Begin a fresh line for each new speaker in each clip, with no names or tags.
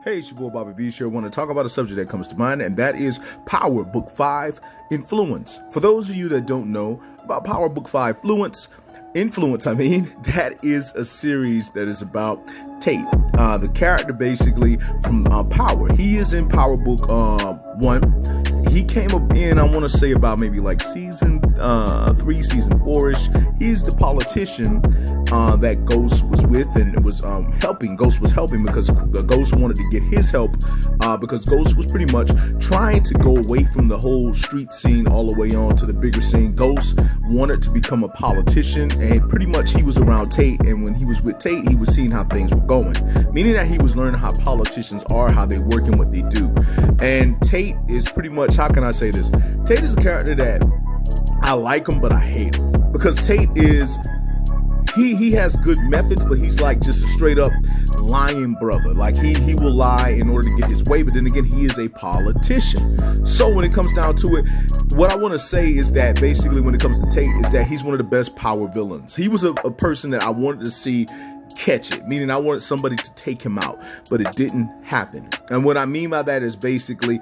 Hey, it's your boy Bobby B. Sure want to talk about a subject that comes to mind, and that is Power Book 5 Influence. For those of you that don't know about Power Book 5 Influence, that is a series that is about Tate, the character basically from Power. He is in Power Book 1. He came up in, I want to say about maybe like season 3, season 4-ish. He's the politician that Ghost was with and was helping. Ghost was helping because Ghost wanted to get his help because Ghost was pretty much trying to go away from the whole street scene all the way on to the bigger scene. Ghost wanted to become a politician, and pretty much he was around Tate, and when he was with Tate, he was seeing how things were going, meaning that he was learning how politicians are, how they work and what they do. And Tate is pretty much, how can I say this? Tate is a character that I like him, but I hate him because Tate is, he has good methods, but he's like just a straight up lying brother. Like he will lie in order to get his way, but then again, he is a politician. So when it comes down to it, what I want to say is that basically when it comes to Tate is that he's one of the best power villains. He was a person that I wanted to see catch it, meaning I wanted somebody to take him out, but it didn't happen. And what I mean by that is basically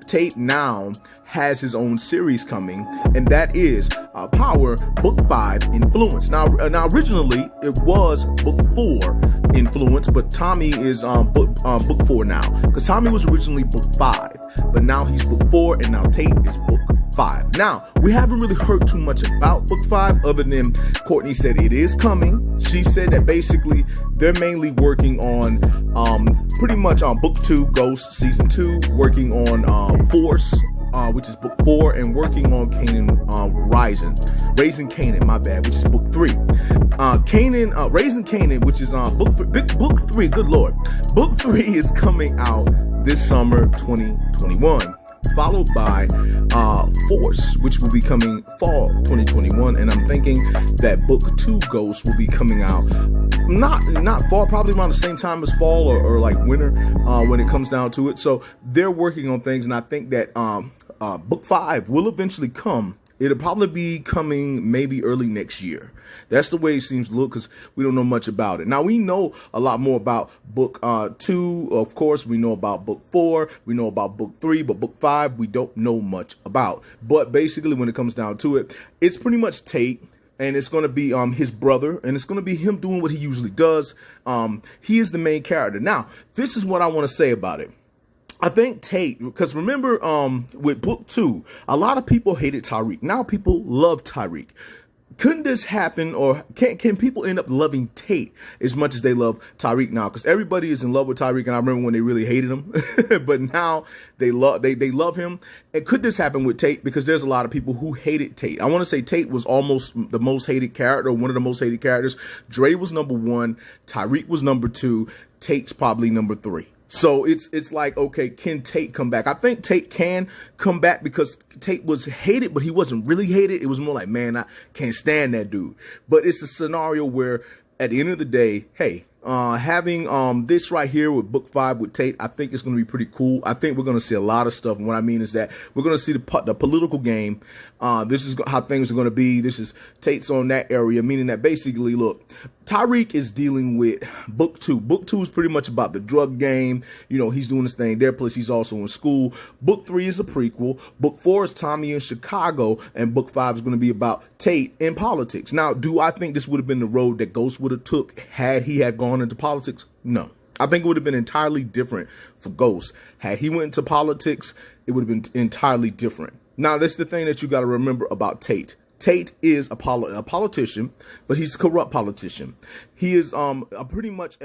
Tate now has his own series coming, and that is Power Book 5 Influence. Now originally it was Book 4 Influence, but Tommy is book 4 now, because Tommy was originally Book 5, but now he's Book 4, and now Tate is Book 5. Now, we haven't really heard too much about Book 5 other than Courtney said it is coming. She said that basically they're mainly working on pretty much on Book 2, Ghost Season 2, working on Force, which is Book 4, and working on Raising Kanan, my bad, which is Book 3. Raising Kanan, which is Book 3, good Lord. Book 3 is coming out this summer 2021. Followed by Force, which will be coming fall 2021, and I'm thinking that Book 2 Ghost will be coming out not fall, probably around the same time as fall or like winter when it comes down to it. So they're working on things, and I think that Book 5 will eventually come. It'll probably be coming maybe early next year. That's the way it seems to look, because we don't know much about it. Now, we know a lot more about Book 2, of course. We know about Book 4. We know about Book 3, but Book 5, we don't know much about. But basically, when it comes down to it, it's pretty much Tate, and it's going to be his brother, and it's going to be him doing what he usually does. He is the main character. Now, this is what I want to say about it. I think Tate, because remember with Book 2, a lot of people hated Tariq. Now people love Tariq. Couldn't this happen, or can people end up loving Tate as much as they love Tariq now? Because everybody is in love with Tariq, and I remember when they really hated him, but now they love him. And could this happen with Tate? Because there's a lot of people who hated Tate. I want to say Tate was almost the most hated character, one of the most hated characters. Dre was number 1, Tariq was number 2, Tate's probably number 3. So it's like, okay, can Tate come back? I think Tate can come back because Tate was hated, but he wasn't really hated. It was more like, man, I can't stand that dude. But it's a scenario where at the end of the day, hey, having this right here with Book 5 with Tate, I think it's going to be pretty cool. I think we're going to see a lot of stuff. And what I mean is that we're going to see the political game. This is how things are going to be. This is Tate's on that area, meaning that basically, look, Tariq is dealing with Book 2. Book 2 is pretty much about the drug game. You know, he's doing his thing there. Plus, he's also in school. Book 3 is a prequel. Book 4 is Tommy in Chicago. And Book 5 is going to be about Tate in politics. Now, do I think this would have been the road that Ghost would have took had he had gone into politics? No. I think it would have been entirely different for Ghost. Had he went into politics, it would have been entirely different. Now, that's the thing that you got to remember about Tate. Tate is a politician, but he's a corrupt politician. He is pretty much